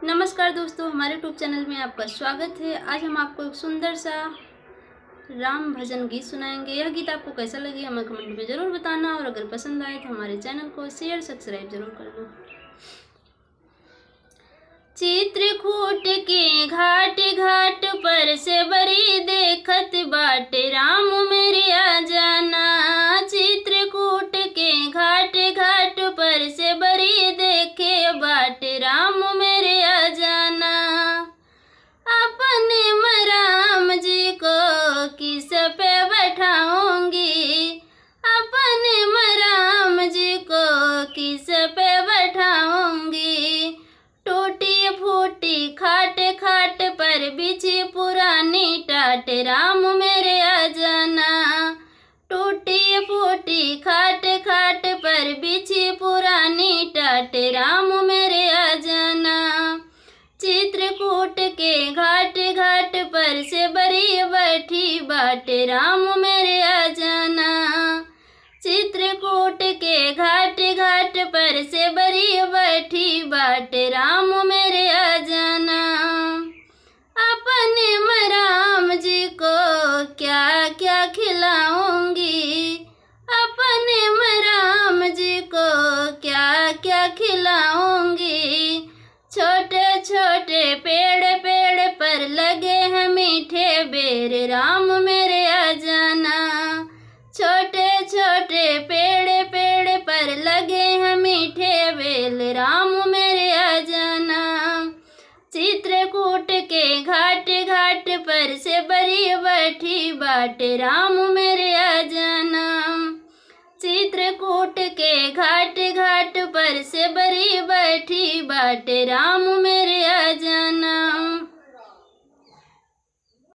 नमस्कार दोस्तों, हमारे यूट्यूब चैनल में आपका स्वागत है। आज हम आपको एक सुंदर सा राम भजन गीत सुनाएंगे। यह गीत आपको कैसा लगे हमें कमेंट में ज़रूर बताना, और अगर पसंद आए तो हमारे चैनल को शेयर सब्सक्राइब जरूर करना। चित्रकूट के घाट घाट पर से बरी देखत बाट, राम मेरे आ जाना। चित्रकूट के घाट घाट पर से बरी देखे बाट, राम मेरे आ जाना। अपने राम जी को किस पे बैठाऊंगी, अपने राम जी को किस पे बैठाऊंगी। टूटी फूटी खाट खाट पर बिछी पुरानी टाट, राम मेरे आ जाना। टूटी फूटी खाट खाट पर बिछी पुरानी टाट, राम मेरे आ जाना। चित्रकूट के घाट घाट पर से बरी बैठी बाट, राम मेरे आ जाना। चित्रकूट के घाट घाट पर से बरी बैठी बाट, राम मेरे आ जाना। अपने राम जी को क्या क्या खिलाऊंगी, अपने राम जी को क्या क्या खिलाऊंगी। छोटे छोटे पेड़ पेड़ पर लगे हैं मीठे बेर, राम मेरे आ जाना। छोटे छोटे पेड़ पेड़ पर लगे हैं मीठे बेल, राम मेरे आ जाना। चित्रकूट के घाट घाट पर से बरी बैठी बाट, राम मेरे आ जाना। चित्रकूट के घाट घाट पर से बरी बैठी बाट, राम मेरे